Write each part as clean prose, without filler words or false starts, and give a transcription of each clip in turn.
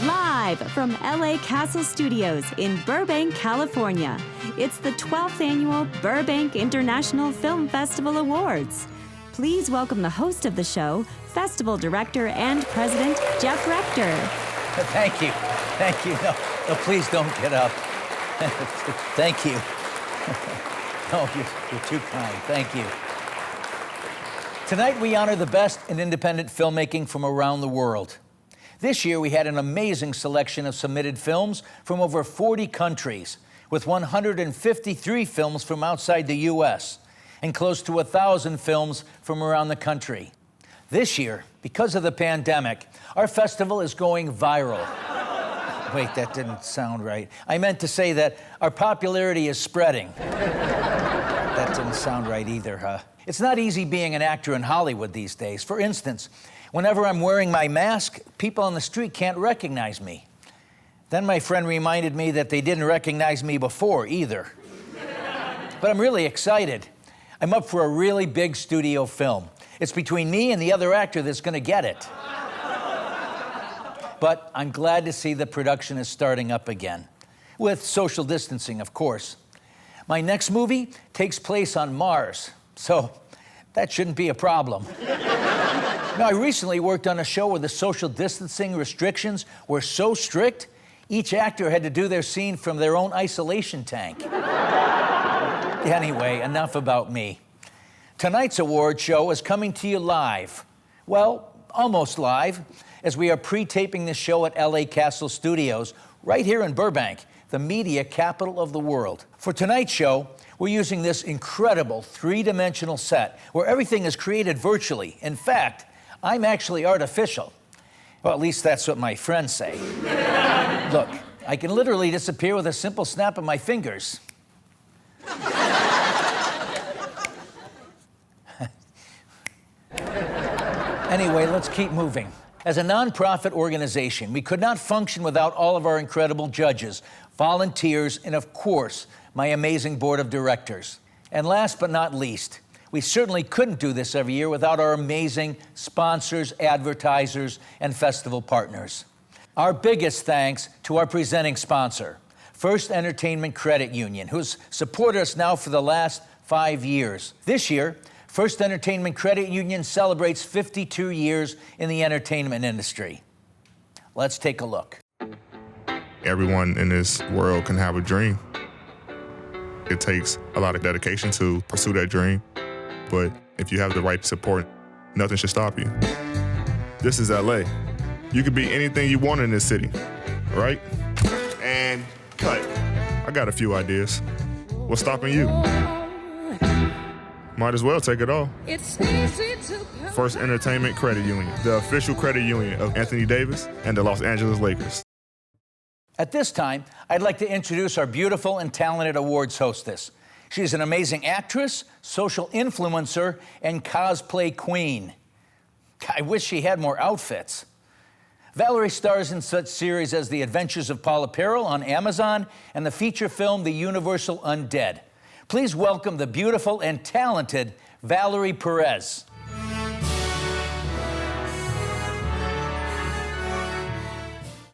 Live from LA Castle Studios in Burbank, California, it's the 12th Annual Burbank International Film Festival Awards. Please welcome the host of the show, Festival Director and President Jeff Rector. Thank you. Thank you. No, please don't get up. Thank you. No, you're too kind. Thank you. Tonight we honor the best in independent filmmaking from around the world. This year we had an amazing selection of submitted films from over 40 countries, with 153 films from outside the U.S. and close to 1,000 films from around the country. This year, because of the pandemic, our festival is going viral. Wait, that didn't sound right. I meant to say that our popularity is spreading. That didn't sound right either, huh? It's not easy being an actor in Hollywood these days. For instance, whenever I'm wearing my mask, people on the street can't recognize me. Then my friend reminded me that they didn't recognize me before either. But I'm really excited. I'm up for a really big studio film. It's between me and the other actor that's gonna get it. But I'm glad to see the production is starting up again, with social distancing, of course. My next movie takes place on Mars, so that shouldn't be a problem. Now, I recently worked on a show where the social distancing restrictions were so strict, each actor had to do their scene from their own isolation tank. Anyway, enough about me. Tonight's award show is coming to you live. Well, almost live, as we are pre-taping the show at LA Castle Studios, right here in Burbank, the media capital of the world. For tonight's show, we're using this incredible three-dimensional set where everything is created virtually. In fact, I'm actually artificial. Well, at least that's what my friends say. Look, I can literally disappear with a simple snap of my fingers. Anyway, let's keep moving. As a nonprofit organization, we could not function without all of our incredible judges, volunteers, and of course, my amazing board of directors. And last but not least, we certainly couldn't do this every year without our amazing sponsors, advertisers, and festival partners. Our biggest thanks to our presenting sponsor, First Entertainment Credit Union, who's supported us now for the last 5 years. This year, First Entertainment Credit Union celebrates 52 years in the entertainment industry. Let's take a look. Everyone in this world can have a dream. It takes a lot of dedication to pursue that dream, but if you have the right support, nothing should stop you. This is LA. You could be anything you want in this city, right? And cut. I got a few ideas. What's stopping you? Might as well take it all. It's easy to First Entertainment Credit Union, the official credit union of Anthony Davis and the Los Angeles Lakers. At this time, I'd like to introduce our beautiful and talented awards hostess. She's an amazing actress, social influencer, and cosplay queen. I wish she had more outfits. Valerie stars in such series as The Adventures of Paula Perrell on Amazon and the feature film The Universal Undead. Please welcome the beautiful and talented Valerie Perez.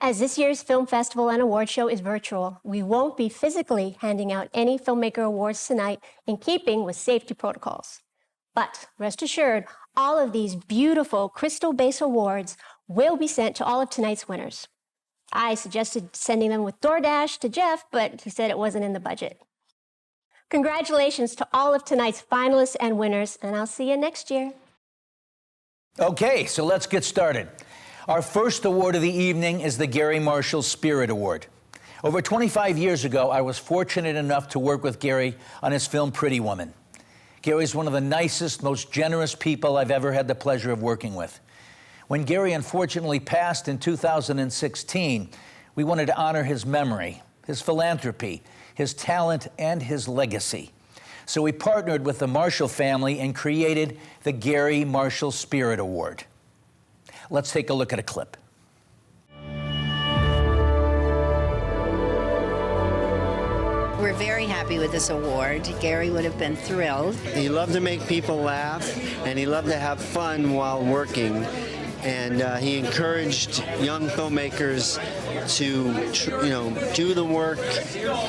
As this year's film festival and award show is virtual, we won't be physically handing out any filmmaker awards tonight in keeping with safety protocols. But rest assured, all of these beautiful crystal base awards will be sent to all of tonight's winners. I suggested sending them with DoorDash to Jeff, but he said it wasn't in the budget. Congratulations to all of tonight's finalists and winners, and I'll see you next year. Okay, so let's get started. Our first award of the evening is the Gary Marshall Spirit Award. Over 25 years ago, I was fortunate enough to work with Gary on his film Pretty Woman. Gary's one of the nicest, most generous people I've ever had the pleasure of working with. When Gary unfortunately passed in 2016, we wanted to honor his memory, his philanthropy, his talent, and his legacy. So we partnered with the Marshall family and created the Gary Marshall Spirit Award. Let's take a look at a clip. We're very happy with this award. Gary would have been thrilled. He loved to make people laugh, and he loved to have fun while working. and he encouraged young filmmakers to, do the work,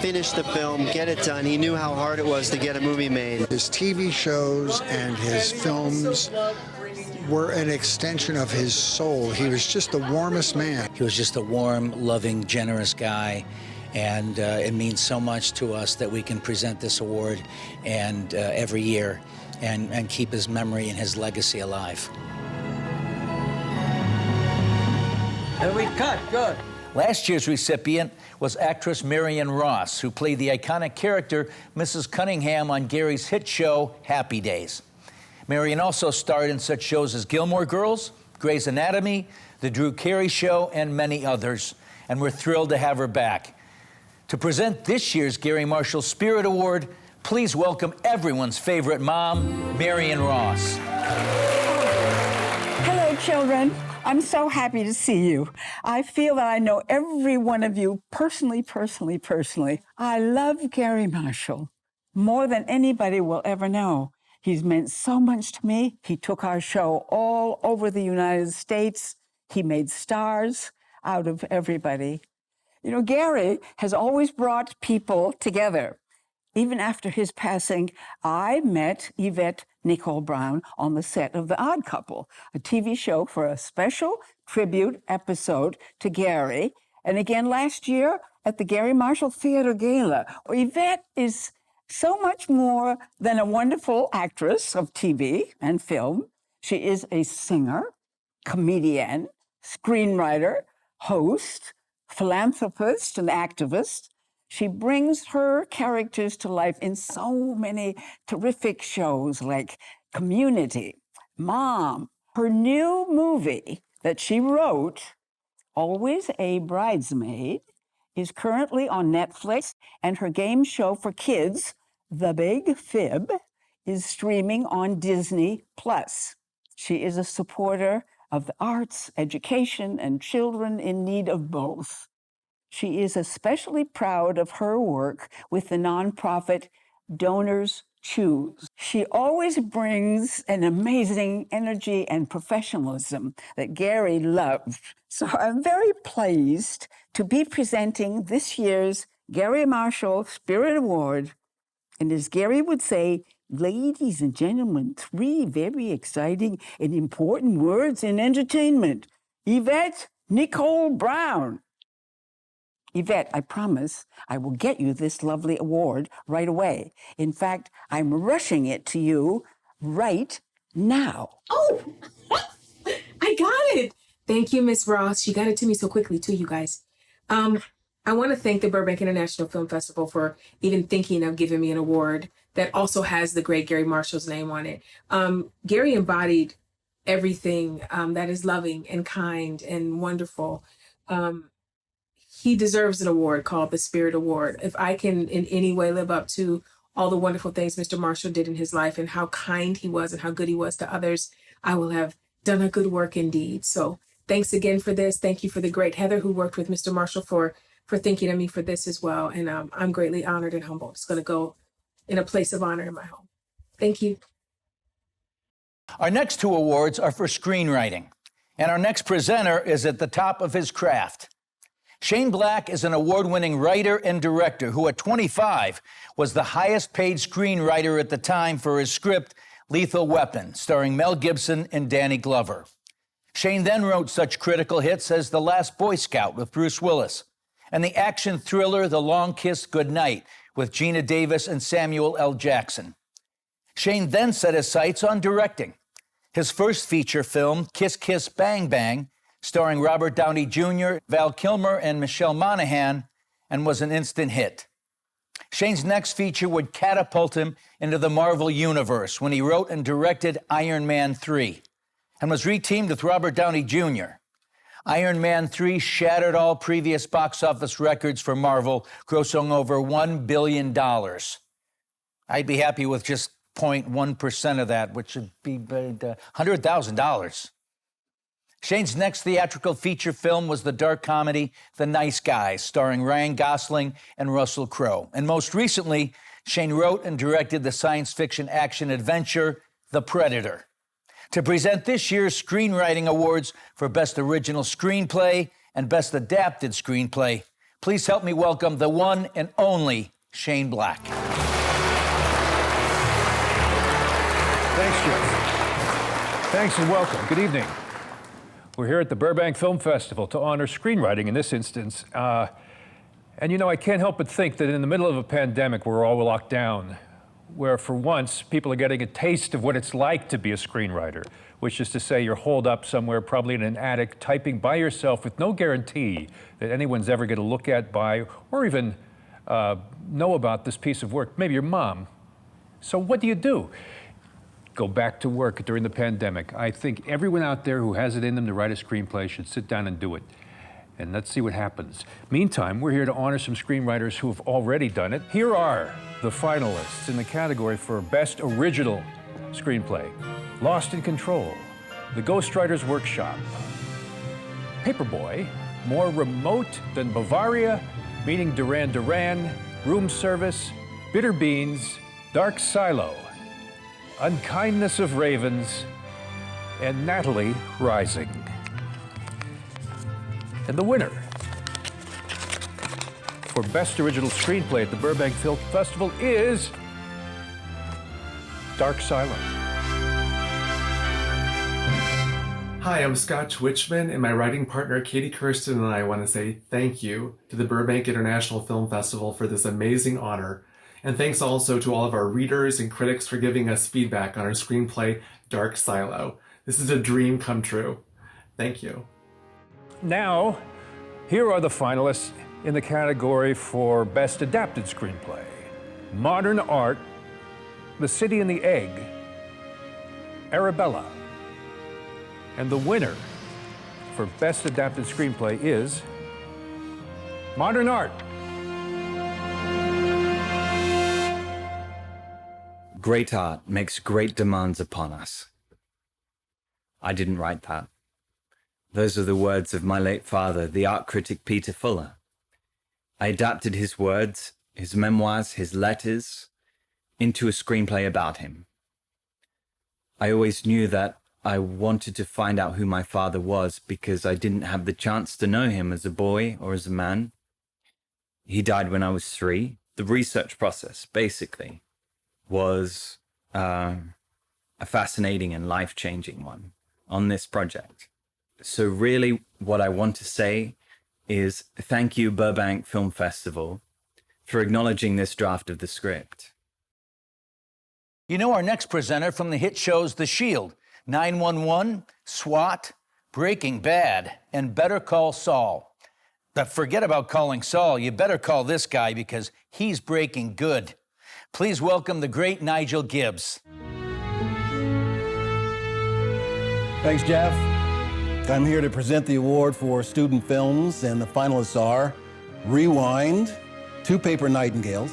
finish the film, get it done. He knew how hard it was to get a movie made. His TV shows and his films were an extension of his soul. He was just the warmest man. He was just a warm, loving, generous guy. And it means so much to us that we can present this award and every year and keep his memory and his legacy alive. And we cut, good. Last year's recipient was actress Marion Ross, who played the iconic character Mrs. Cunningham on Gary's hit show, Happy Days. Marion also starred in such shows as Gilmore Girls, Grey's Anatomy, The Drew Carey Show, and many others. And we're thrilled to have her back. To present this year's Gary Marshall Spirit Award, please welcome everyone's favorite mom, Marion Ross. Hello, children. I'm so happy to see you. I feel that I know every one of you personally. I love Gary Marshall more than anybody will ever know. He's meant so much to me. He took our show all over the United States. He made stars out of everybody. You know, Gary has always brought people together. Even after his passing, I met Yvette Nicole Brown on the set of The Odd Couple, a TV show for a special tribute episode to Gary. And again last year at the Gary Marshall Theater Gala. Yvette is so much more than a wonderful actress of TV and film. She is a singer, comedian, screenwriter, host, philanthropist, and activist. She brings her characters to life in so many terrific shows like Community, Mom. Her new movie that she wrote, Always a Bridesmaid, is currently on Netflix, and her game show for kids, The Big Fib, is streaming on Disney+. She is a supporter of the arts, education, and children in need of both. She is especially proud of her work with the nonprofit Donors Choose. She always brings an amazing energy and professionalism that Gary loved. So I'm very pleased to be presenting this year's Gary Marshall Spirit Award. And as Gary would say, ladies and gentlemen, 3 very exciting and important words in entertainment. Yvette Nicole Brown. Yvette, I promise I will get you this lovely award right away. In fact, I'm rushing it to you right now. Oh, I got it. Thank you, Miss Ross. She got it to me so quickly, too, you guys. I want to thank the Burbank International Film Festival for even thinking of giving me an award that also has the great Gary Marshall's name on it. Gary embodied everything that is loving and kind and wonderful. He deserves an award called the Spirit Award. If I can in any way live up to all the wonderful things Mr. Marshall did in his life and how kind he was and how good he was to others, I will have done a good work indeed. So thanks again for this. Thank you for the great Heather who worked with Mr. Marshall for thinking of me for this as well. And I'm greatly honored and humbled. It's going to go in a place of honor in my home. Thank you. Our next 2 awards are for screenwriting, and our next presenter is at the top of his craft. Shane Black is an award-winning writer and director who at 25 was the highest-paid screenwriter at the time for his script, Lethal Weapon, starring Mel Gibson and Danny Glover. Shane then wrote such critical hits as The Last Boy Scout with Bruce Willis and the action thriller The Long Kiss Goodnight with Gina Davis and Samuel L. Jackson. Shane then set his sights on directing. His first feature film, Kiss Kiss Bang Bang, starring Robert Downey Jr., Val Kilmer, and Michelle Monaghan, and was an instant hit. Shane's next feature would catapult him into the Marvel Universe when he wrote and directed Iron Man 3, and was reteamed with Robert Downey Jr. Iron Man 3 shattered all previous box office records for Marvel, grossing over $1 billion. I'd be happy with just 0.1% of that, which would be $100,000. Shane's next theatrical feature film was the dark comedy The Nice Guys, starring Ryan Gosling and Russell Crowe. And most recently, Shane wrote and directed the science fiction action adventure The Predator. to present this year's Screenwriting Awards for Best Original Screenplay and Best Adapted Screenplay. Please help me welcome the one and only Shane Black. Thanks, Jeff. Thanks and welcome. Good evening. We're here at the Burbank Film Festival to honor screenwriting in this instance. And you know, I can't help but think that in the middle of a pandemic, we're all locked down, where for once, people are getting a taste of what it's like to be a screenwriter, which is to say you're holed up somewhere, probably in an attic, typing by yourself with no guarantee that anyone's ever going to look at, buy, or even know about this piece of work, maybe your mom. So what do? Go back to work during the pandemic. I think everyone out there who has it in them to write a screenplay should sit down and do it. And let's see what happens. Meantime, we're here to honor some screenwriters who have already done it. Here are the finalists in the category for Best Original Screenplay: Lost in Control, The Ghostwriter's Workshop, Paperboy, More Remote Than Bavaria, Meeting Duran Duran, Room Service, Bitter Beans, Dark Silo, Unkindness of Ravens, and Natalie Rising. And the winner for Best Original Screenplay at the Burbank Film Festival is Dark Silo. Hi, I'm Scott Schwichman, and my writing partner Katie Kirsten and I want to say thank you to the Burbank International Film Festival for this amazing honor. And thanks also to all of our readers and critics for giving us feedback on our screenplay, Dark Silo. This is a dream come true. Thank you. Now, here are the finalists in the category for Best Adapted Screenplay: Modern Art, The City and the Egg, Arabella. And the winner for Best Adapted Screenplay is Modern Art. Great art makes great demands upon us. I didn't write that. Those are the words of my late father, the art critic Peter Fuller. I adapted his words, his memoirs, his letters, into a screenplay about him. I always knew that I wanted to find out who my father was because I didn't have the chance to know him as a boy or as a man. He died when I was 3. The research process, basically, was a fascinating and life-changing one on this project. So really what I want to say is thank you, Burbank Film Festival, for acknowledging this draft of the script. You know our next presenter from the hit shows The Shield, 911, SWAT, Breaking Bad, and Better Call Saul. But forget about calling Saul. You better call this guy because he's breaking good. Please welcome the great Nigel Gibbs. Thanks, Jeff. I'm here to present the award for student films, and the finalists are Rewind, Two Paper Nightingales,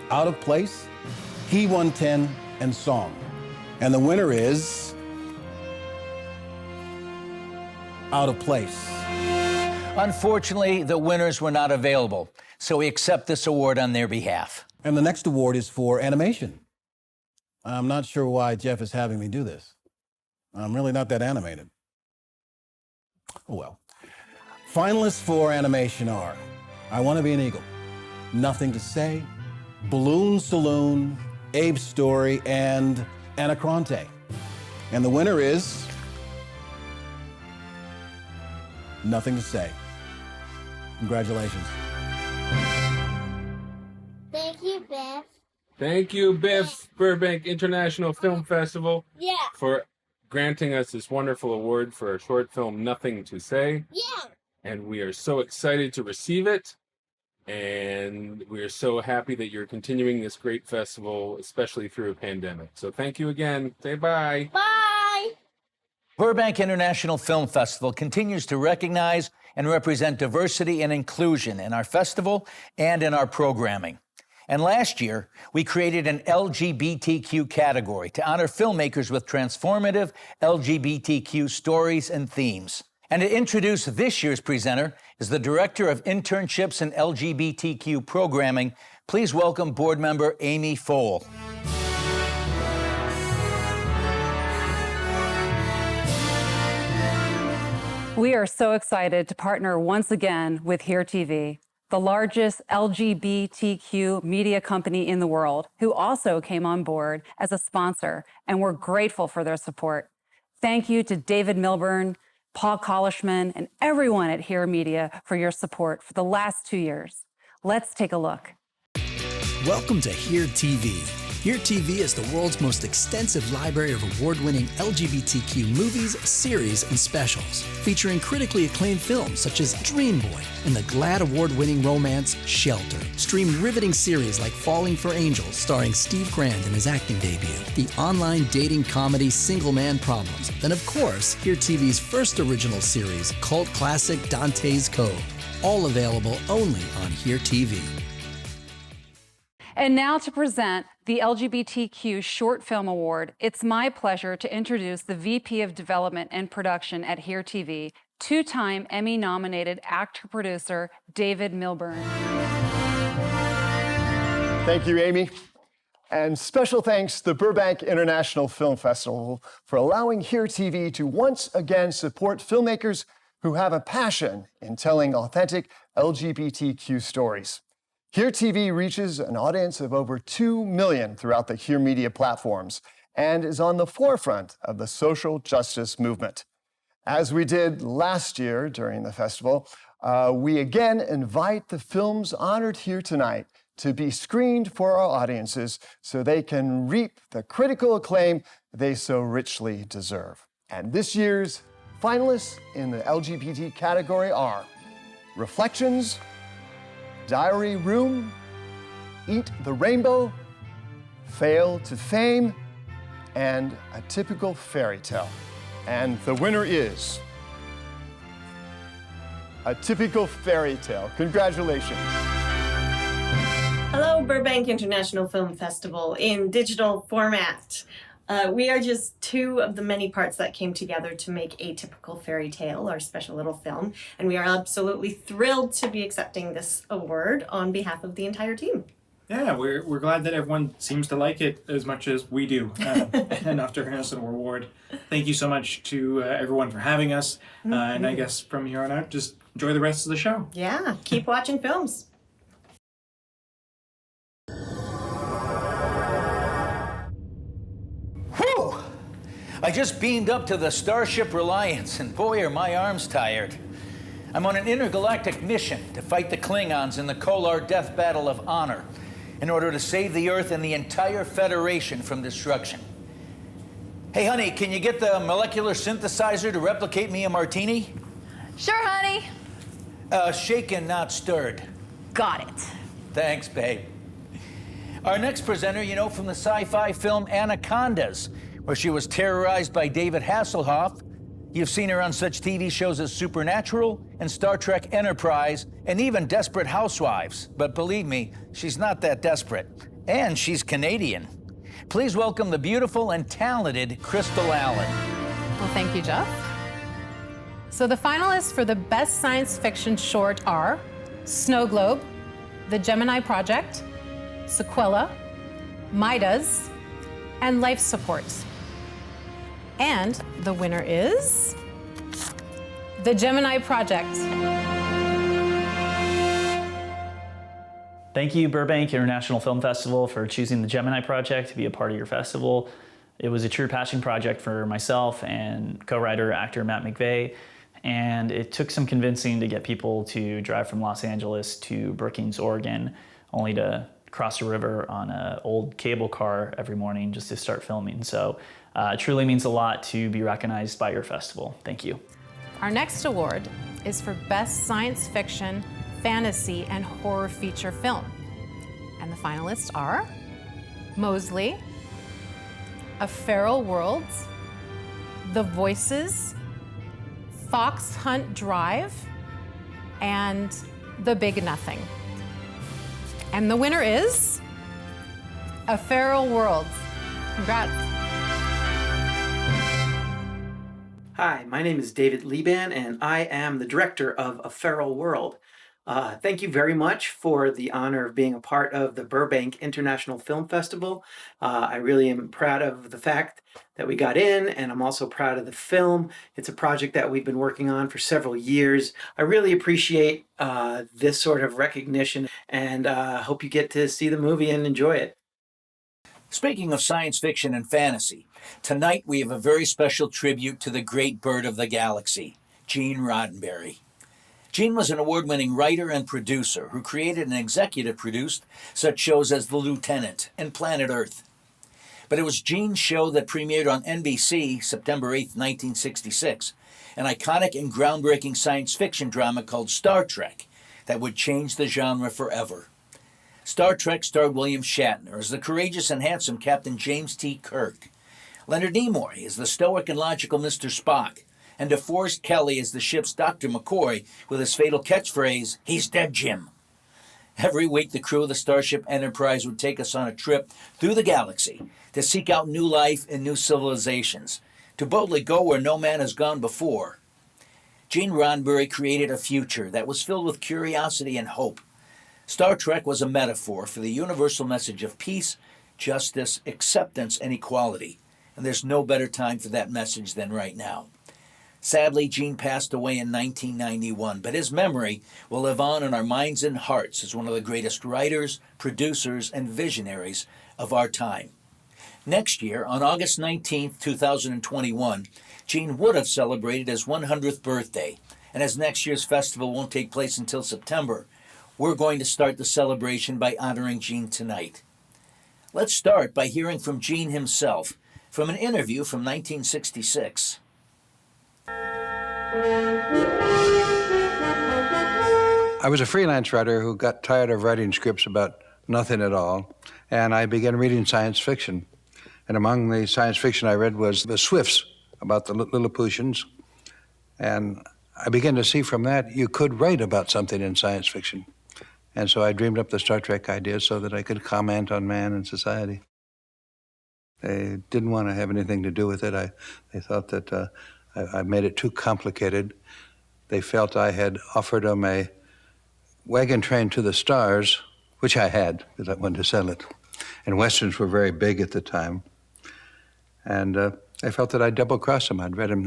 Out of Place, Key 110, and Song. And the winner is Out of Place. Unfortunately, the winners were not available, so we accept this award on their behalf. And the next award is for animation. I'm not sure why Jeff is having me do this. I'm really not that animated. Oh well. Finalists for animation are I Want to Be an Eagle, Nothing to Say, Balloon Saloon, Abe's Story, and Anacronte. And the winner is Nothing to Say. Congratulations. Thank you, Biff. Thank you, Biff, Burbank International Film Festival, for granting us this wonderful award for our short film, Nothing to Say. Yeah. And we are so excited to receive it. And we are so happy that you're continuing this great festival, especially through a pandemic. So thank you again. Say bye. Bye. Burbank International Film Festival continues to recognize and represent diversity and inclusion in our festival and in our programming. And last year, we created an LGBTQ category to honor filmmakers with transformative LGBTQ stories and themes. And to introduce this year's presenter is the Director of Internships and LGBTQ Programming. Please welcome board member Amy Fole. We are so excited to partner once again with Here TV, the largest LGBTQ media company in the world, who also came on board as a sponsor, and we're grateful for their support. Thank you to David Milburn, Paul Collishman, and everyone at Here Media for your support for the last 2 years. Let's take a look. Welcome to Here TV. Here TV is the world's most extensive library of award-winning LGBTQ movies, series, and specials, featuring critically acclaimed films such as Dream Boy and the GLAAD award-winning romance Shelter. Stream riveting series like Falling for Angels, starring Steve Grand in his acting debut, the online dating comedy Single Man Problems, and of course, Here TV's first original series, cult classic Dante's Code. All available only on Here TV. And now to present the LGBTQ Short Film Award, it's my pleasure to introduce the VP of Development and Production at Here TV, two-time Emmy-nominated actor-producer David Milburn. Thank you, Amy. And special thanks to the Burbank International Film Festival for allowing Here TV to once again support filmmakers who have a passion in telling authentic LGBTQ stories. Here TV reaches an audience of over 2 million throughout the Here Media platforms and is on the forefront of the social justice movement. As we did last year during the festival, we again invite the films honored here tonight to be screened for our audiences so they can reap the critical acclaim they so richly deserve. And this year's finalists in the LGBT category are Reflections, Diary Room, Eat the Rainbow, Fail to Fame, and A Typical Fairy Tale. And the winner is A Typical Fairy Tale. Congratulations. Hello, Burbank International Film Festival in digital format. We are just two of the many parts that came together to make A Typical Fairy Tale, our special little film, and we are absolutely thrilled to be accepting this award on behalf of the entire team. Yeah, we're glad that everyone seems to like it as much as we do, enough to earn us an award. Thank you so much to everyone for having us, and I guess from here on out, just enjoy the rest of the show. Yeah, keep watching films. Whew! I just beamed up to the Starship Reliance, and boy, are my arms tired. I'm on an intergalactic mission to fight the Klingons in the Kolar Death Battle of Honor in order to save the Earth and the entire Federation from destruction. Hey, honey, can you get the molecular synthesizer to replicate me a martini? Sure, honey. Shaken, not stirred. Got it. Thanks, babe. Our next presenter, you know, from the sci-fi film Anacondas, where she was terrorized by David Hasselhoff. You've seen her on such TV shows as Supernatural and Star Trek Enterprise and even Desperate Housewives. But believe me, she's not that desperate. And she's Canadian. Please welcome the beautiful and talented Crystal Allen. Well, thank you, Jeff. So the finalists for the Best Science Fiction Short are Snow Globe, The Gemini Project, Sequela, Midas, and Life Support. And the winner is The Gemini Project. Thank you, Burbank International Film Festival, for choosing the Gemini Project to be a part of your festival. It was a true passion project for myself and co-writer, actor Matt McVeigh, and it took some convincing to get people to drive from Los Angeles to Brookings, Oregon, only to cross a river on an old cable car every morning just to start filming. So it truly means a lot to be recognized by your festival. Thank you. Our next award is for Best Science Fiction, Fantasy, and Horror Feature Film. And the finalists are Mosley, A Feral World, The Voices, Fox Hunt Drive, and The Big Nothing. And the winner is A Feral World. Congrats. Hi, my name is David Liban, and I am the director of A Feral World. Thank you very much for the honor of being a part of the Burbank International Film Festival. I really am proud of the fact that we got in, and I'm also proud of the film. It's a project that we've been working on for several years. I really appreciate this sort of recognition, and hope you get to see the movie and enjoy it. Speaking of science fiction and fantasy, tonight we have a very special tribute to the great bird of the galaxy, Gene Roddenberry. Gene was an award-winning writer and producer who created and executive produced such shows as The Lieutenant and Planet Earth. But it was Gene's show that premiered on NBC September 8, 1966, an iconic and groundbreaking science fiction drama called Star Trek that would change the genre forever. Star Trek starred William Shatner as the courageous and handsome Captain James T. Kirk, Leonard Nimoy as the stoic and logical Mr. Spock, and DeForest Kelley as the ship's Dr. McCoy with his fatal catchphrase, "He's dead, Jim." Every week, the crew of the Starship Enterprise would take us on a trip through the galaxy to seek out new life and new civilizations, to boldly go where no man has gone before. Gene Roddenberry created a future that was filled with curiosity and hope. Star Trek was a metaphor for the universal message of peace, justice, acceptance, and equality, and there's no better time for that message than right now. Sadly, Gene passed away in 1991, but his memory will live on in our minds and hearts as one of the greatest writers, producers, and visionaries of our time. Next year, on August 19, 2021, Gene would have celebrated his 100th birthday, and as next year's festival won't take place until September, we're going to start the celebration by honoring Gene tonight. Let's start by hearing from Gene himself from an interview from 1966. I was a freelance writer who got tired of writing scripts about nothing at all, and I began reading science fiction. And among the science fiction I read was The Swifts, about the Lilliputians. And I began to see from that you could write about something in science fiction. And so I dreamed up the Star Trek idea so that I could comment on man and society. They didn't want to have anything to do with it. They thought that I made it too complicated. They felt I had offered them a wagon train to the stars, which I had, because I wanted to sell it. And Westerns were very big at the time. And they felt that I'd double-crossed them. I'd written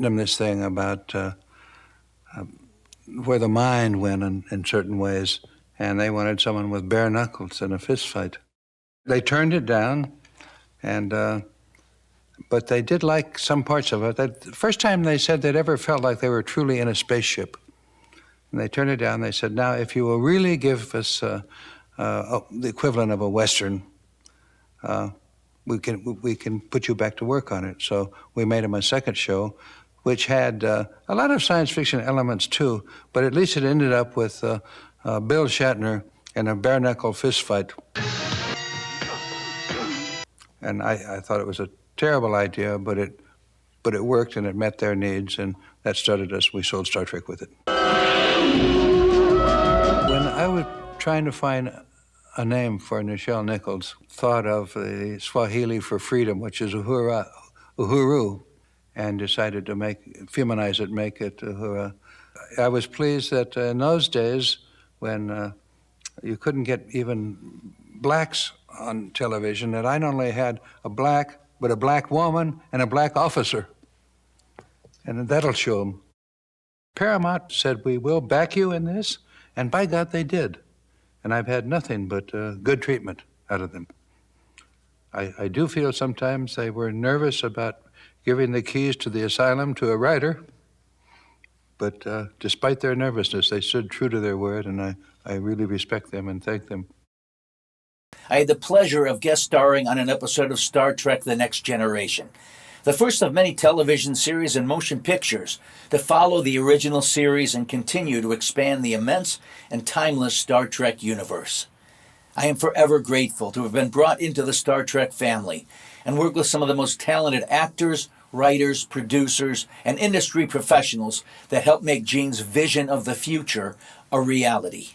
them this thing about where the mind went in certain ways, and they wanted someone with bare knuckles in a fist fight. They turned it down, and but they did like some parts of it. The first time they said they'd ever felt like they were truly in a spaceship. And they turned it down. They said, now, if you will really give us the equivalent of a Western, we can put you back to work on it. So we made them a second show, which had a lot of science fiction elements too, but at least it ended up with Bill Shatner in a bare-knuckle fist fight. And I thought it was a terrible idea, but it worked and it met their needs, and that started us. We sold Star Trek with it. When I was trying to find a name for Nichelle Nichols, thought of the Swahili for freedom, which is uhuru, and decided to feminize it, make it uhura. I was pleased that in those days, when you couldn't get even blacks on television, that I not only had a black, but a black woman and a black officer. And that'll show them. Paramount said, we will back you in this, and by God, they did. And I've had nothing but good treatment out of them. I do feel sometimes they were nervous about giving the keys to the asylum to a writer, but despite their nervousness, they stood true to their word, and I really respect them and thank them. I had the pleasure of guest starring on an episode of Star Trek: The Next Generation, the first of many television series and motion pictures to follow the original series and continue to expand the immense and timeless Star Trek universe. I am forever grateful to have been brought into the Star Trek family and work with some of the most talented actors, writers, producers, and industry professionals that help make Gene's vision of the future a reality.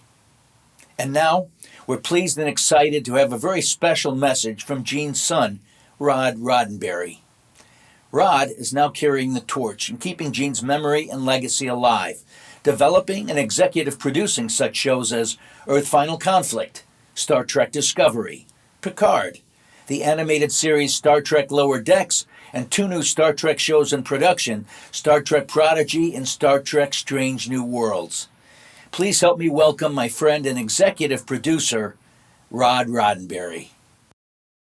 And now, we're pleased and excited to have a very special message from Gene's son, Rod Roddenberry. Rod is now carrying the torch and keeping Gene's memory and legacy alive, developing and executive producing such shows as Earth Final Conflict, Star Trek Discovery, Picard, the animated series Star Trek Lower Decks, and 2 new Star Trek shows in production, Star Trek Prodigy and Star Trek Strange New Worlds. Please help me welcome my friend and executive producer, Rod Roddenberry.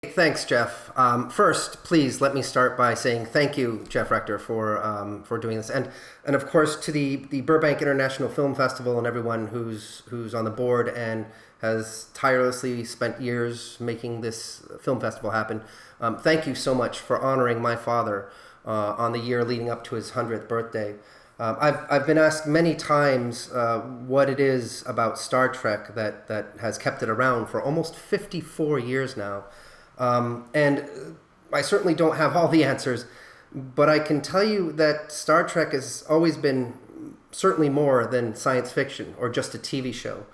Thanks, Jeff. First, please let me start by saying thank you, Jeff Rector, for doing this, and of course to the Burbank International Film Festival and everyone who's on the board and has tirelessly spent years making this film festival happen. Thank you so much for honoring my father on the year leading up to his 100th birthday. I've been asked many times what it is about Star Trek that has kept it around for almost 54 years now. And I certainly don't have all the answers, but I can tell you that Star Trek has always been certainly more than science fiction or just a TV show.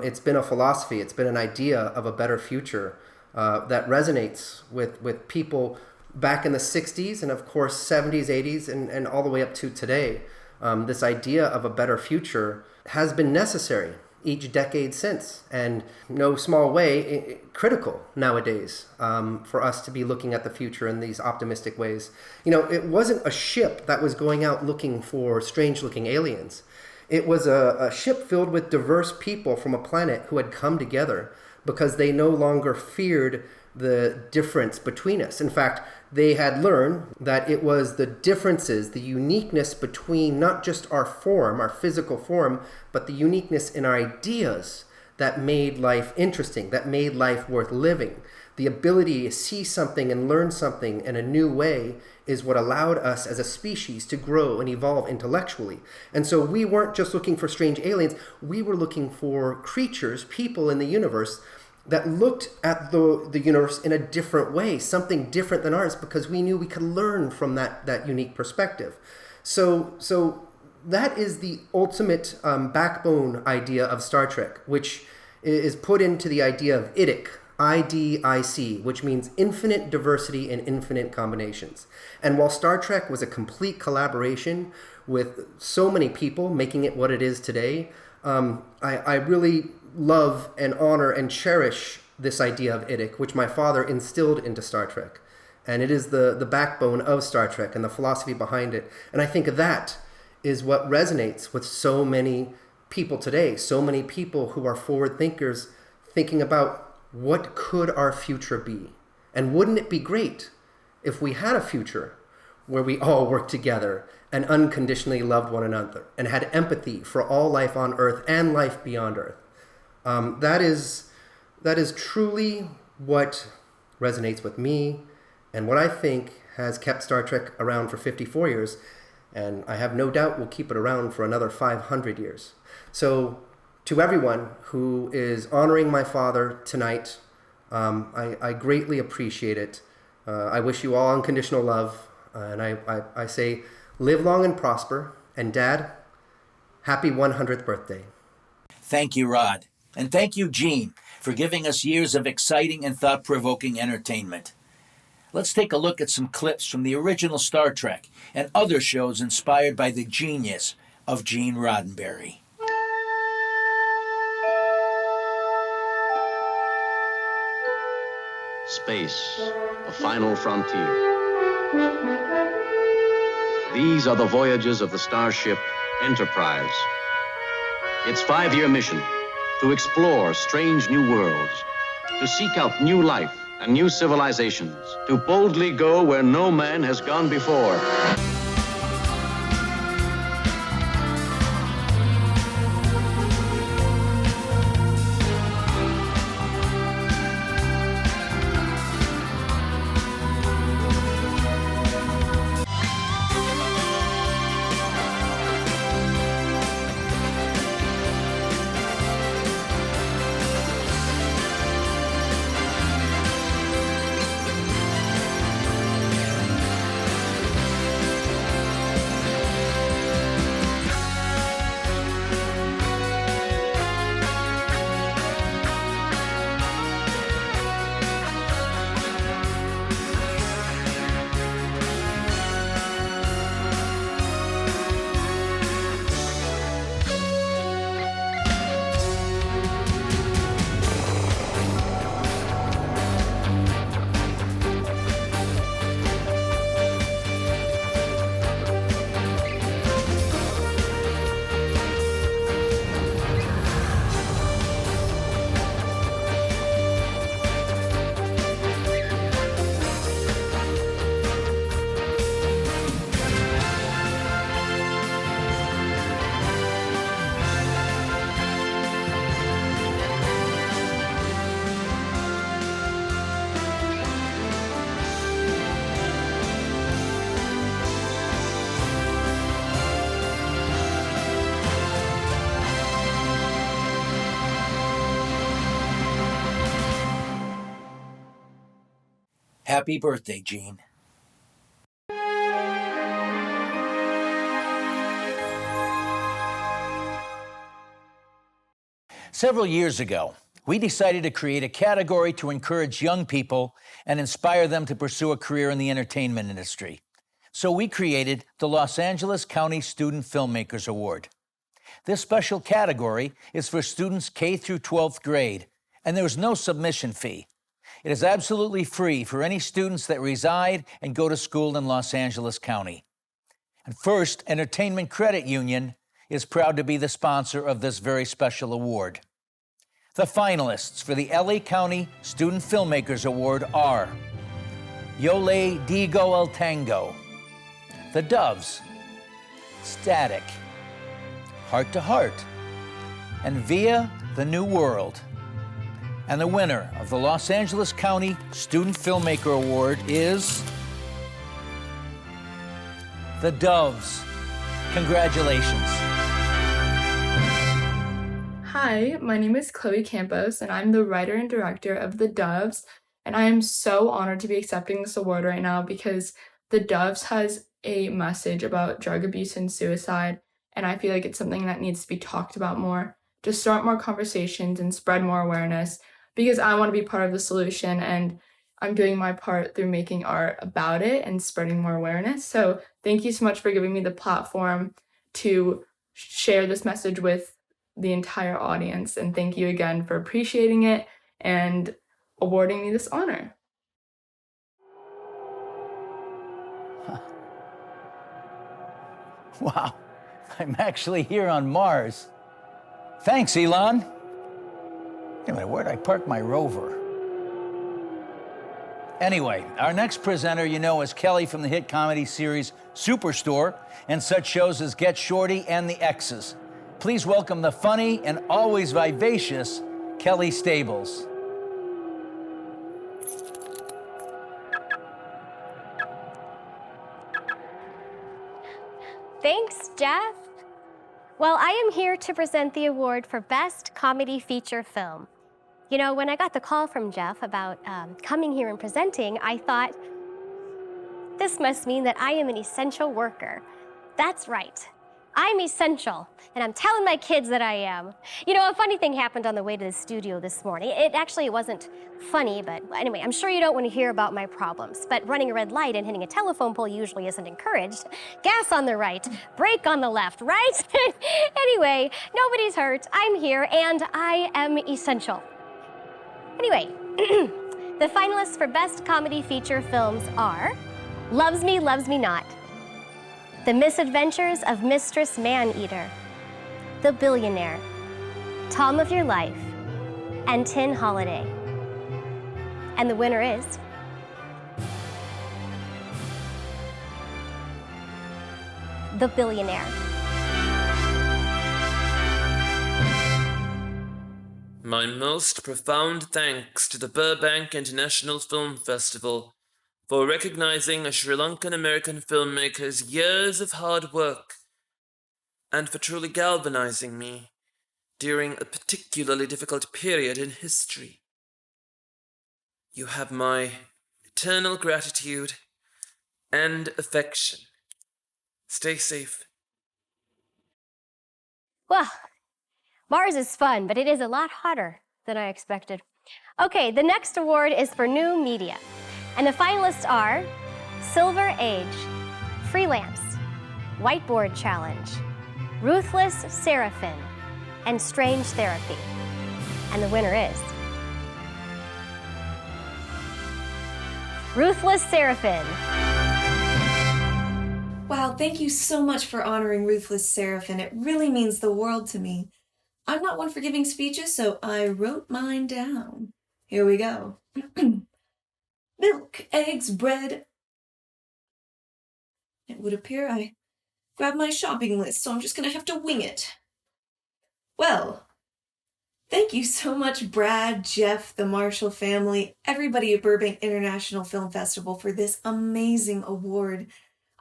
It's been a philosophy, it's been an idea of a better future that resonates with people back in the 60s and of course 70s, 80s, and all the way up to today. This idea of a better future has been necessary each decade since, and no small way critical nowadays for us to be looking at the future in these optimistic ways. You know, it wasn't a ship that was going out looking for strange-looking aliens. It was a ship filled with diverse people from a planet who had come together because they no longer feared the difference between us. In fact, they had learned that it was the differences, the uniqueness between not just our form, our physical form, but the uniqueness in our ideas that made life interesting, that made life worth living. The ability to see something and learn something in a new way is what allowed us as a species to grow and evolve intellectually. And so we weren't just looking for strange aliens, we were looking for creatures, people in the universe that looked at the universe in a different way, something different than ours, because we knew we could learn from that unique perspective. So that is the ultimate backbone idea of Star Trek, which is put into the idea of IDIC, IDIC, which means infinite diversity and infinite combinations. And while Star Trek was a complete collaboration with so many people making it what it is today, I really love and honor and cherish this idea of IDIC, which my father instilled into Star Trek. And it is the backbone of Star Trek and the philosophy behind it. And I think that is what resonates with so many people today, so many people who are forward thinkers thinking about what could our future be? And wouldn't it be great if we had a future where we all worked together and unconditionally loved one another and had empathy for all life on Earth and life beyond Earth? That is truly what resonates with me and what I think has kept Star Trek around for 54 years, and I have no doubt will keep it around for another 500 years. So to everyone who is honoring my father tonight, I greatly appreciate it. I wish you all unconditional love, and I say live long and prosper, and Dad, happy 100th birthday. Thank you, Rod. And thank you, Gene, for giving us years of exciting and thought-provoking entertainment. Let's take a look at some clips from the original Star Trek and other shows inspired by the genius of Gene Roddenberry. Space, the final frontier. These are the voyages of the starship Enterprise. Its 5-year mission: to explore strange new worlds, to seek out new life and new civilizations, to boldly go where no man has gone before. Happy birthday, Gene. Several years ago, we decided to create a category to encourage young people and inspire them to pursue a career in the entertainment industry. So we created the Los Angeles County Student Filmmakers Award. This special category is for students K through 12th grade, and there is no submission fee. It is absolutely free for any students that reside and go to school in Los Angeles County. And First Entertainment Credit Union is proud to be the sponsor of this very special award. The finalists for the LA County Student Filmmakers Award are Yole Digo El Tango, The Doves, Static, Heart to Heart, and Via the New World. And the winner of the Los Angeles County Student Filmmaker Award is The Doves. Congratulations. Hi, my name is Chloe Campos, and I'm the writer and director of The Doves, and I am so honored to be accepting this award right now because The Doves has a message about drug abuse and suicide, and I feel like it's something that needs to be talked about more, to start more conversations and spread more awareness, because I want to be part of the solution, and I'm doing my part through making art about it and spreading more awareness. So thank you so much for giving me the platform to share this message with the entire audience, and thank you again for appreciating it and awarding me this honor. Wow, I'm actually here on Mars. Thanks, Elon. Wait a minute, where'd I park my rover? Anyway, our next presenter, you know, is Kelly from the hit comedy series Superstore and such shows as Get Shorty and The X's. Please welcome the funny and always vivacious Kelly Stables. Thanks, Jeff. Well, I am here to present the award for Best Comedy Feature Film. You know, when I got the call from Jeff about coming here and presenting, I thought, this must mean that I am an essential worker. That's right. I'm essential, and I'm telling my kids that I am. You know, a funny thing happened on the way to the studio this morning. It wasn't funny, but anyway, I'm sure you don't want to hear about my problems, but running a red light and hitting a telephone pole usually isn't encouraged. Gas on the right, brake on the left, right? Anyway, nobody's hurt, I'm here, and I am essential. Anyway, the finalists for Best Comedy Feature Films are Loves Me, Loves Me Not, The Misadventures of Mistress Man-Eater, The Billionaire, Tom of Your Life, and Tin Holiday. And the winner is The Billionaire. My most profound thanks to the Burbank International Film Festival for recognizing a Sri Lankan American filmmaker's years of hard work and for truly galvanizing me during a particularly difficult period in history. You have my eternal gratitude and affection. Stay safe. Well, Mars is fun, but it is a lot hotter than I expected. Okay, the next award is for new media. And the finalists are Silver Age, Freelance, Whiteboard Challenge, Ruthless Seraphin, and Strange Therapy. And the winner is Ruthless Seraphin. Wow, thank you so much for honoring Ruthless Seraphin. It really means the world to me. I'm not one for giving speeches, so I wrote mine down. Here we go. Milk, eggs, bread. It would appear I grabbed my shopping list, so I'm just gonna have to wing it. Well, thank you so much, Brad, Jeff, the Marshall family, everybody at Burbank International Film Festival for this amazing award.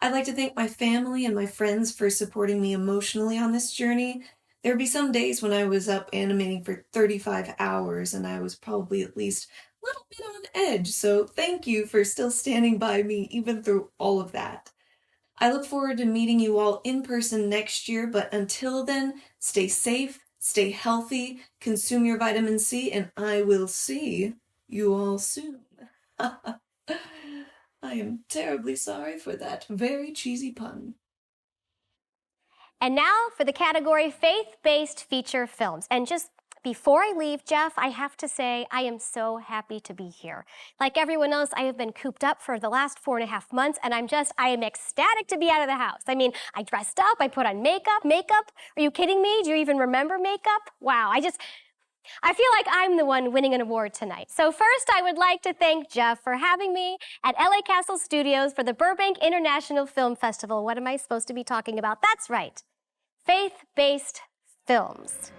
I'd like to thank my family and my friends for supporting me emotionally on this journey. There'd be some days when I was up animating for 35 hours and I was probably at least little bit on edge, so thank you for still standing by me even through all of that. I look forward to meeting you all in person next year, but until then, stay safe, stay healthy, consume your vitamin C, and I will see you all soon. I am terribly sorry for that very cheesy pun. And now for the category faith-based feature films. And just before I leave, Jeff, I have to say I am so happy to be here. Like everyone else, I have been cooped up for the last 4.5 months, and I am ecstatic to be out of the house. I mean, I dressed up, I put on makeup. Are you kidding me? Do you even remember makeup? Wow, I feel like I'm the one winning an award tonight. So first, I would like to thank Jeff for having me at LA Castle Studios for the Burbank International Film Festival. What am I supposed to be talking about? That's right, faith-based films.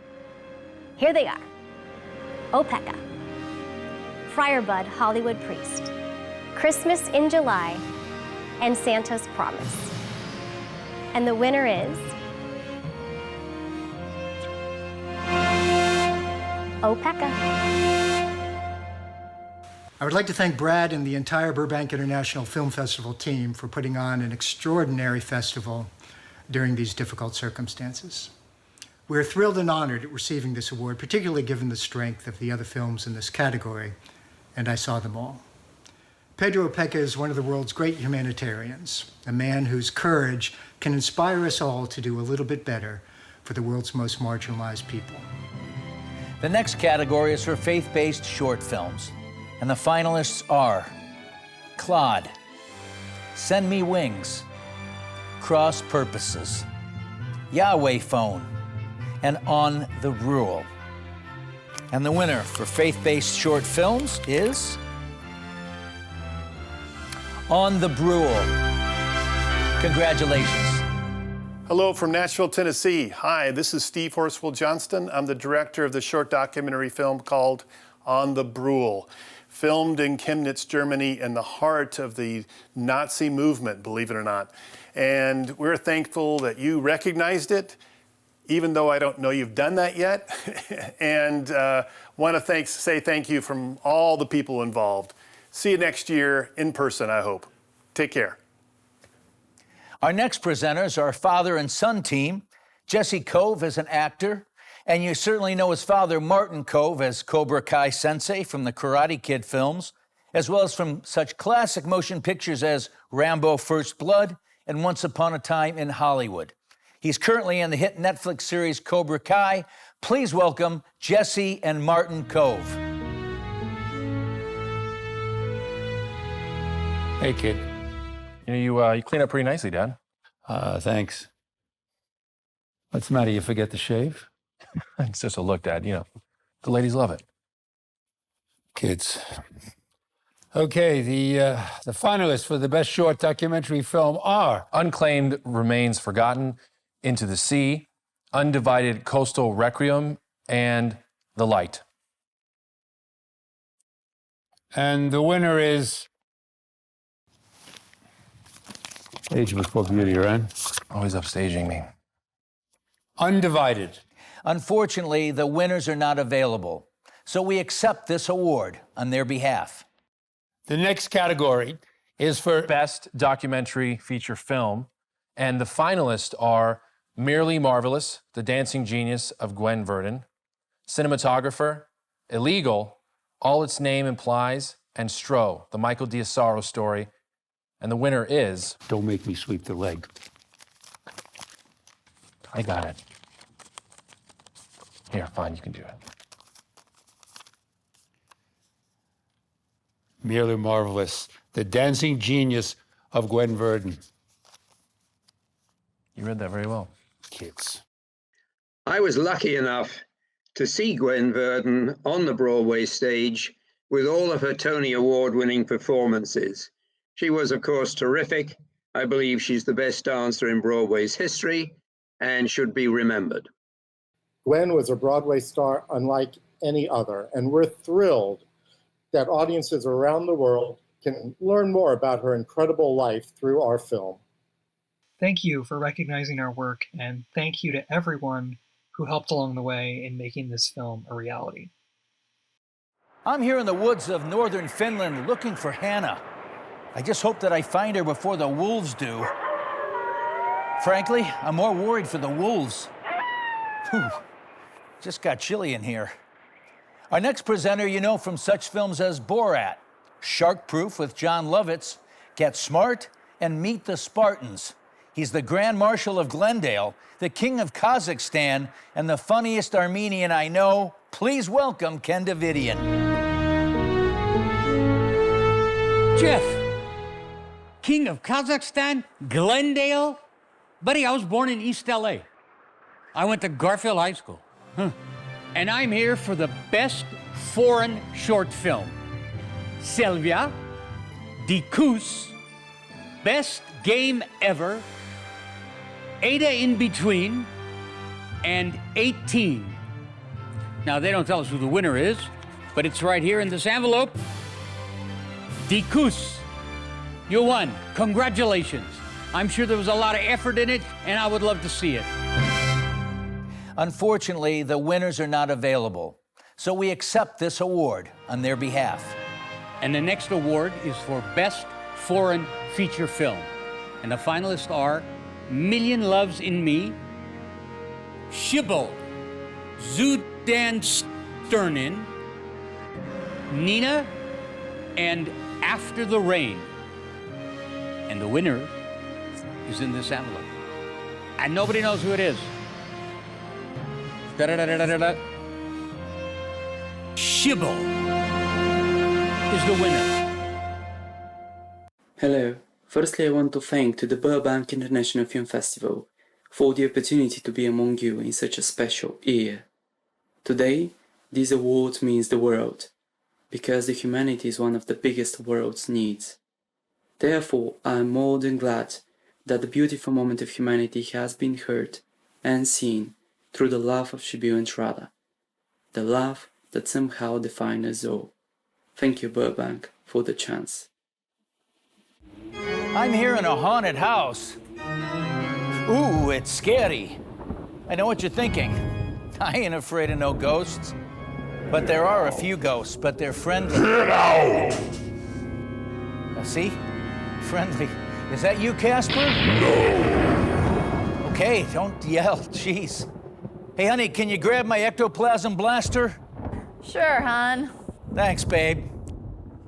Here they are: Opeka, Friarbud Hollywood Priest, Christmas in July, and Santa's Promise. And the winner is Opeka. I would like to thank Brad and the entire Burbank International Film Festival team for putting on an extraordinary festival during these difficult circumstances. We're thrilled and honored at receiving this award, particularly given the strength of the other films in this category, and I saw them all. Pedro Opeka is one of the world's great humanitarians, a man whose courage can inspire us all to do a little bit better for the world's most marginalized people. The next category is for faith-based short films, and the finalists are Claude, Send Me Wings, Cross Purposes, Yahweh Phone, and On the Rule. And the winner for faith-based short films is On the Brule. Congratulations. Hello from Nashville, Tennessee. Hi, this is Steve Horswell Johnston. I'm the director of the short documentary film called On the Brule, filmed in Chemnitz, Germany, in the heart of the Nazi movement, believe it or not. And we're thankful that you recognized it, even though I don't know you've done that yet. And want to say thank you from all the people involved. See you next year in person, I hope. Take care. Our next presenters are father and son team. Jesse Cove is an actor, and you certainly know his father, Martin Cove, as Cobra Kai Sensei from the Karate Kid films, as well as from such classic motion pictures as Rambo First Blood and Once Upon a Time in Hollywood. He's currently in the hit Netflix series Cobra Kai. Please welcome Jesse and Martin Cove. Hey, kid. You know, you clean up pretty nicely, Dad. Thanks. What's the matter? You forget to shave? It's just a look, Dad. You know, the ladies love it. Kids. Okay, the finalists for the best short documentary film are Unclaimed Remains Forgotten, Into the Sea, Undivided Coastal Requiem, and The Light. And the winner is Age Before Beauty, right? Always upstaging me. Undivided. Unfortunately, the winners are not available, so we accept this award on their behalf. The next category is for Best Documentary Feature Film, and the finalists are Merely Marvelous, The Dancing Genius of Gwen Verdon, Cinematographer, Illegal, All Its Name Implies, and Stroh, the Michael Diasaro story. And the winner is... Don't make me sweep the leg. I got it. Here, fine, you can do it. Merely Marvelous, The Dancing Genius of Gwen Verdon. You read that very well. Kids. I was lucky enough to see Gwen Verdon on the Broadway stage with all of her Tony Award-winning performances. She was, of course, terrific. I believe she's the best dancer in Broadway's history and should be remembered. Gwen was a Broadway star unlike any other, and we're thrilled that audiences around the world can learn more about her incredible life through our film. Thank you for recognizing our work, and thank you to everyone who helped along the way in making this film a reality. I'm here in the woods of northern Finland looking for Hannah. I just hope that I find her before the wolves do. Frankly, I'm more worried for the wolves. Whew, just got chilly in here. Our next presenter you know from such films as Borat, Shark Proof with John Lovitz, Get Smart, and Meet the Spartans. He's the Grand Marshal of Glendale, the King of Kazakhstan, and the funniest Armenian I know. Please welcome Ken Davidian. Jeff, King of Kazakhstan, Glendale? Buddy, I was born in East LA. I went to Garfield High School. And I'm here for the best foreign short film. Selvia, Dikus, Best Game Ever, Ada in Between, and 18. Now, they don't tell us who the winner is, but it's right here in this envelope. Dikus, you won. Congratulations. I'm sure there was a lot of effort in it, and I would love to see it. Unfortunately, the winners are not available, so we accept this award on their behalf. And the next award is for Best Foreign Feature Film. And the finalists are Million Loves in Me, Shibboleth, Zudan Sternin, Nina, and After the Rain. And the winner is in this envelope. And nobody knows who it is. Da-da-da-da-da-da. Shibboleth is the winner. Hello. Firstly, I want to thank to the Burbank International Film Festival for the opportunity to be among you in such a special year. Today, this award means the world, because the humanity is one of the biggest the world's needs. Therefore, I am more than glad that the beautiful moment of humanity has been heard and seen through the love of Shibu and Radha, the love that somehow defines us all. Thank you, Burbank, for the chance. I'm here in a haunted house. Ooh, it's scary. I know what you're thinking. I ain't afraid of no ghosts. But there are a few ghosts, but they're friendly. Get out! See? Friendly. Is that you, Casper? No! Okay, don't yell, jeez. Hey, honey, can you grab my ectoplasm blaster? Sure, hon. Thanks, babe.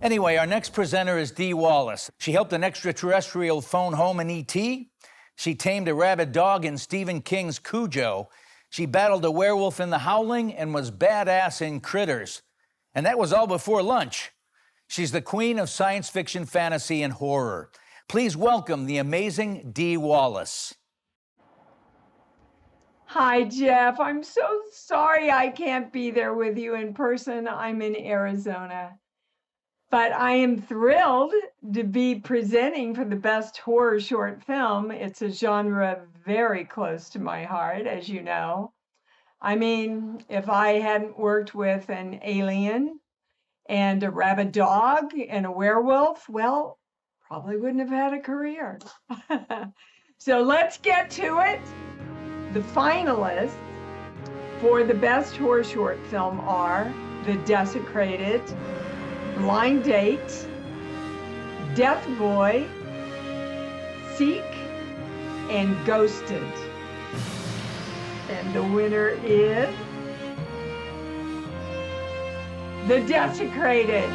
Anyway, our next presenter is Dee Wallace. She helped an extraterrestrial phone home in E.T. She tamed a rabid dog in Stephen King's Cujo. She battled a werewolf in The Howling and was badass in Critters. And that was all before lunch. She's the queen of science fiction, fantasy, and horror. Please welcome the amazing Dee Wallace. Hi, Jeff. I'm so sorry I can't be there with you in person. I'm in Arizona. But I am thrilled to be presenting for the Best Horror Short Film. It's a genre very close to my heart, as you know. I mean, if I hadn't worked with an alien and a rabid dog and a werewolf, well, probably wouldn't have had a career. So let's get to it. The finalists for the Best Horror Short Film are The Desecrated, Blind Date, Death Boy, Seek, and Ghosted. And the winner is The Desecrated.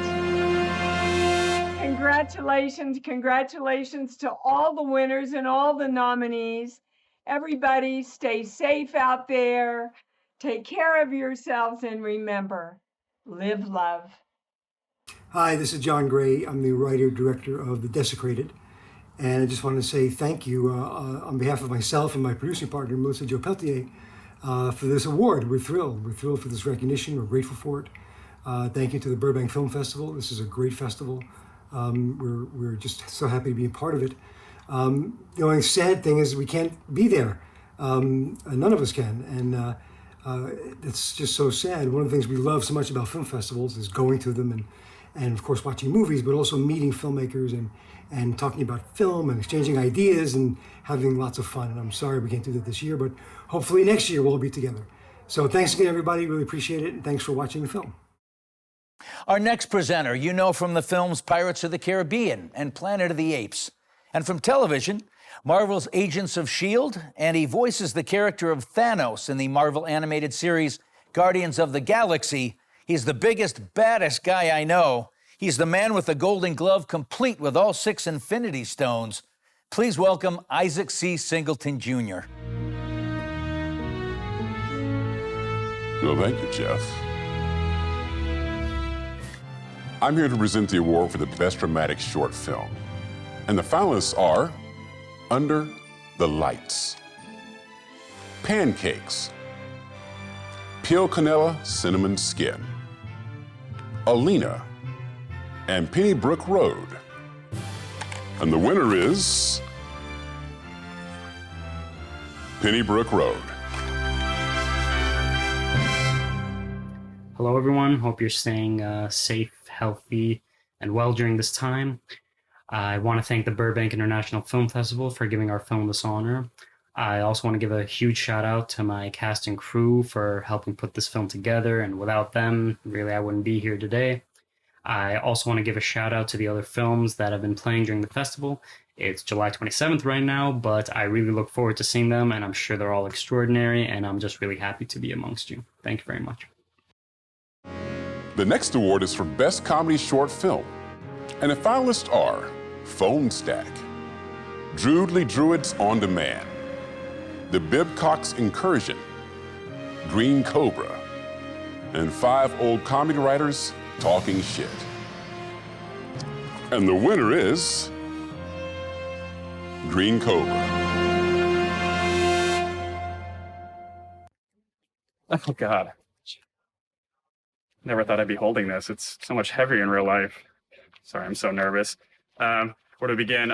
Congratulations, congratulations to all the winners and all the nominees. Everybody stay safe out there. Take care of yourselves and remember, live love. Hi, this is John Gray. I'm the writer-director of The Desecrated. And I just want to say thank you on behalf of myself and my producing partner, Melissa Jo Peltier, for this award. We're thrilled. We're thrilled for this recognition. We're grateful for it. Thank you to the Burbank Film Festival. This is a great festival. We're just so happy to be a part of it. The only sad thing is we can't be there. None of us can. And it's just so sad. One of the things we love so much about film festivals is going to them and of course watching movies, but also meeting filmmakers and talking about film and exchanging ideas and having lots of fun. And I'm sorry we can't do that this year, but hopefully next year we'll all be together. So thanks again, everybody. Really appreciate it. And thanks for watching the film. Our next presenter, you know from the films Pirates of the Caribbean and Planet of the Apes. And from television, Marvel's Agents of S.H.I.E.L.D., and he voices the character of Thanos in the Marvel animated series Guardians of the Galaxy. He's the biggest, baddest guy I know. He's the man with the golden glove, complete with all 6 Infinity Stones. Please welcome Isaac C. Singleton, Jr. Well, thank you, Jeff. I'm here to present the award for the Best Dramatic Short Film. And the finalists are Under the Lights, Pancakes, Peel Canela Cinnamon Skin, Alina, and Pennybrook Road. And the winner is Pennybrook Road. Hello, everyone. Hope you're staying safe, healthy, and well during this time. I want to thank the Burbank International Film Festival for giving our film this honor. I also want to give a huge shout out to my cast and crew for helping put this film together, and without them, really, I wouldn't be here today. I also want to give a shout out to the other films that have been playing during the festival. It's July 27th right now, but I really look forward to seeing them, and I'm sure they're all extraordinary, and I'm just really happy to be amongst you. Thank you very much. The next award is for Best Comedy Short Film. And the finalists are Phone Stack, Droodly Druids on Demand, The Bibcox Incursion, Green Cobra, and 5 Old Comedy Writers Talking Shit. And the winner is Green Cobra. Oh, God. Never thought I'd be holding this. It's so much heavier in real life. Sorry, I'm so nervous. Where to begin?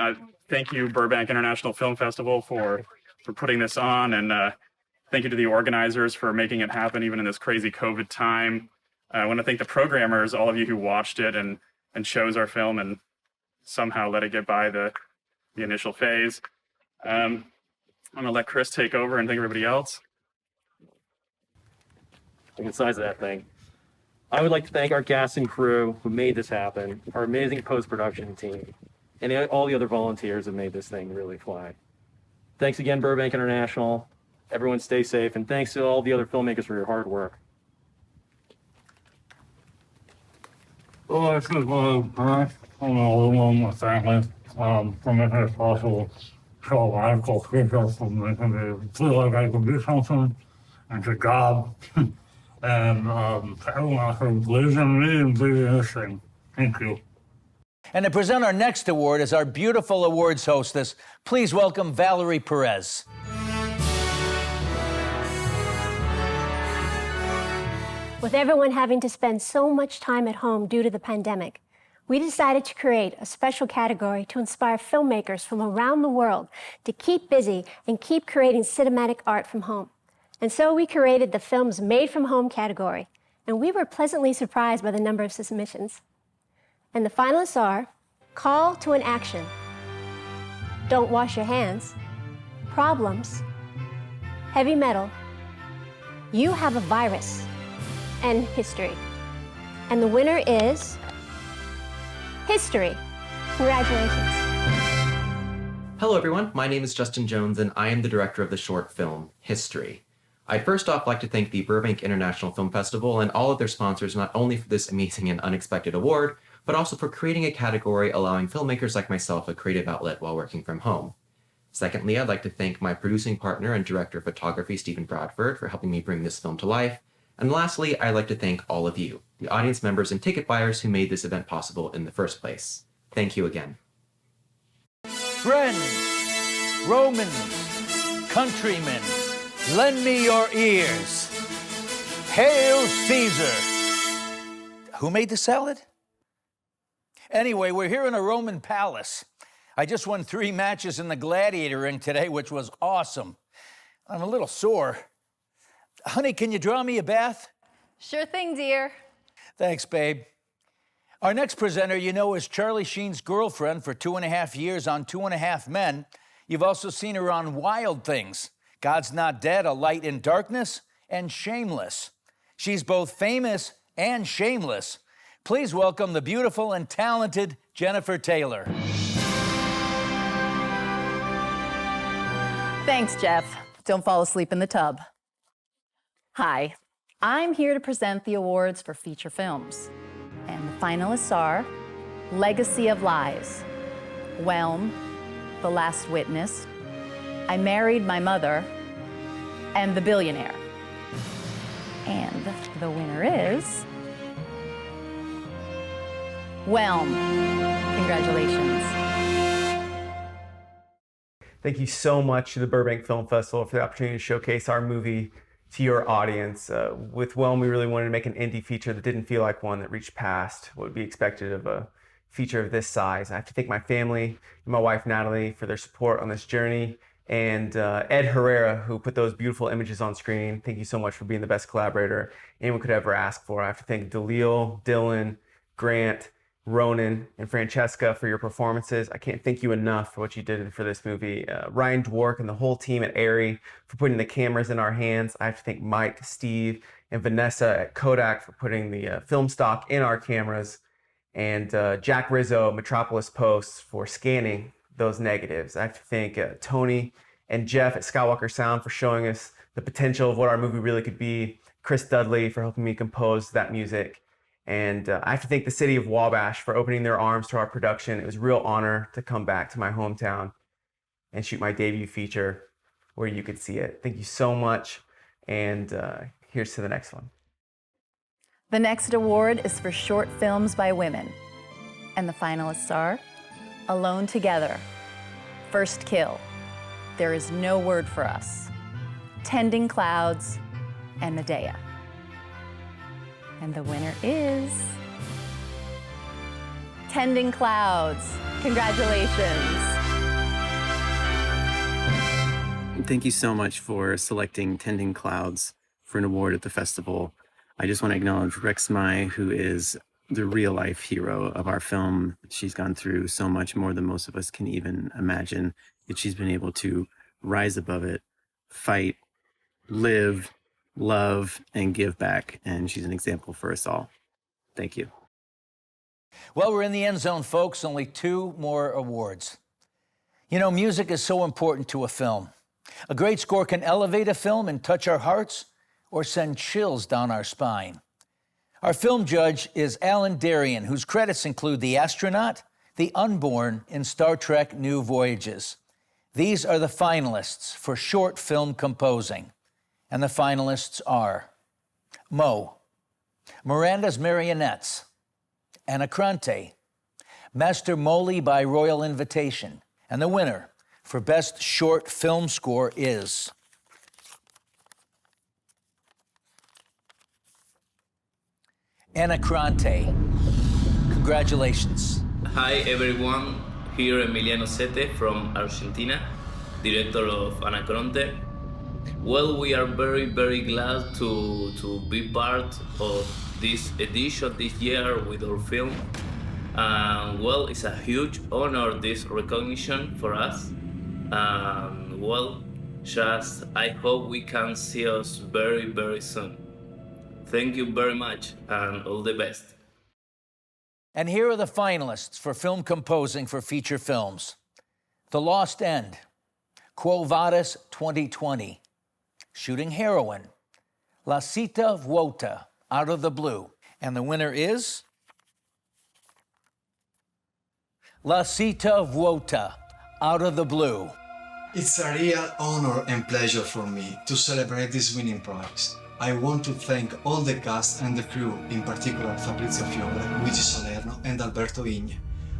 Thank you, Burbank International Film Festival, for putting this on, and thank you to the organizers for making it happen even in this crazy COVID time. I want to thank the programmers, all of you who watched it and chose our film and somehow let it get by the initial phase. I'm going to let Chris take over and thank everybody else. Look at the size of that thing. I would like to thank our cast and crew who made this happen, our amazing post-production team, and all the other volunteers that made this thing really fly. Thanks again, Burbank International. Everyone stay safe, and thanks to all the other filmmakers for your hard work. Well, this is Brent from my family from it as possible. So radical feature from making me feel like I can do something, and it's a job. And everyone else who believes in me and believes in this thing. Thank you. And to present our next award is our beautiful awards hostess. Please welcome Valerie Perez. With everyone having to spend so much time at home due to the pandemic, we decided to create a special category to inspire filmmakers from around the world to keep busy and keep creating cinematic art from home. And so we created the Films Made from Home category, and we were pleasantly surprised by the number of submissions. And the finalists are Call to an Action, Don't Wash Your Hands, Problems, Heavy Metal, You Have a Virus, and History. And the winner is History. Congratulations. Hello everyone, my name is Justin Jones and I am the director of the short film History. I'd first off like to thank the Burbank International Film Festival and all of their sponsors not only for this amazing and unexpected award, but also for creating a category allowing filmmakers like myself a creative outlet while working from home. Secondly, I'd like to thank my producing partner and director of photography, Stephen Bradford, for helping me bring this film to life. And lastly, I'd like to thank all of you, the audience members and ticket buyers who made this event possible in the first place. Thank you again. Friends, Romans, countrymen, lend me your ears. Hail Caesar. Who made the salad? Anyway, we're here in a Roman palace. I just won 3 matches in the gladiator ring today, which was awesome. I'm a little sore. Honey, can you draw me a bath? Sure thing, dear. Thanks, babe. Our next presenter, you know, is Charlie Sheen's girlfriend for 2.5 years on 2.5 Men. You've also seen her on Wild Things, God's Not Dead, A Light in Darkness, and Shameless. She's both famous and shameless. Please welcome the beautiful and talented Jennifer Taylor. Thanks, Jeff. Don't fall asleep in the tub. Hi, I'm here to present the awards for feature films. And the finalists are Legacy of Lies, Whelm, The Last Witness, I Married My Mother, and The Billionaire. And the winner is Whelm. Congratulations. Thank you so much to the Burbank Film Festival for the opportunity to showcase our movie to your audience. With Whelm, we really wanted to make an indie feature that didn't feel like one that reached past what would be expected of a feature of this size. I have to thank my family and my wife, Natalie, for their support on this journey, and Ed Herrera, who put those beautiful images on screen. Thank you so much for being the best collaborator anyone could ever ask for. I have to thank Dalil, Dylan, Grant, Ronan, and Francesca for your performances. I can't thank you enough for what you did for this movie. Ryan Dwork and the whole team at ARRI for putting the cameras in our hands. I have to thank Mike, Steve, and Vanessa at Kodak for putting the film stock in our cameras. And Jack Rizzo, Metropolis Post, for scanning those negatives. I have to thank Tony and Jeff at Skywalker Sound for showing us the potential of what our movie really could be. Chris Dudley for helping me compose that music. And I have to thank the city of Wabash for opening their arms to our production. It was a real honor to come back to my hometown and shoot my debut feature where you could see it. Thank you so much. And here's to the next one. The next award is for short films by women. And the finalists are Alone Together, First Kill, There Is No Word for Us, Tending Clouds, and Medea. And the winner is Tending Clouds. Congratulations. Thank you so much for selecting Tending Clouds for an award at the festival. I just want to acknowledge Rex Mai, who is the real-life hero of our film. She's gone through so much more than most of us can even imagine, yet she's been able to rise above it, fight, live, love, and give back, and she's an example for us all. Thank you. Well, we're in the end zone, folks. Only 2 more awards. You know, music is so important to a film. A great score can elevate a film and touch our hearts or send chills down our spine. Our film judge is Alan Darien, whose credits include The Astronaut, The Unborn, and Star Trek New Voyages. These are the finalists for short film composing. And the finalists are Mo, Miranda's Marionettes, Anacrante, Master Moli by Royal Invitation, and the winner for Best Short Film Score is Anacrante. Congratulations. Hi everyone, here Emiliano Sete from Argentina, director of Anacronte. Well, we are very, very glad to be part of this edition this year with our film. Well, it's a huge honor, this recognition for us. Well, just I hope we can see us very, very soon. Thank you very much and all the best. And here are the finalists for film composing for feature films. The Lost End, Quo Vadis 2020, Shooting Heroin, La Cita Vuota, Out of the Blue. And the winner is La Cita Vuota, Out of the Blue. It's a real honor and pleasure for me to celebrate this winning prize. I want to thank all the cast and the crew, in particular Fabrizio Fiore, Luigi Salerno and Alberto Igne.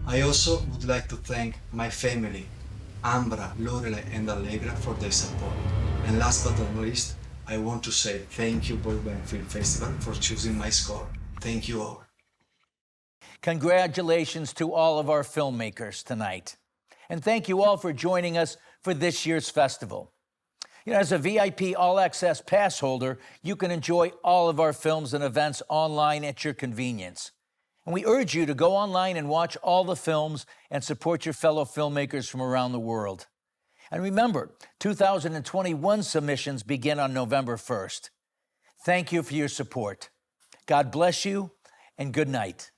I also would like to thank my family, Ambra, Lorele and Allegra, for their support. And last but not least, I want to say thank you Burbank Film Festival for choosing my score. Thank you all. Congratulations to all of our filmmakers tonight. And thank you all for joining us for this year's festival. You know, as a VIP all-access pass holder, you can enjoy all of our films and events online at your convenience. And we urge you to go online and watch all the films and support your fellow filmmakers from around the world. And remember, 2021 submissions begin on November 1st. Thank you for your support. God bless you, and good night.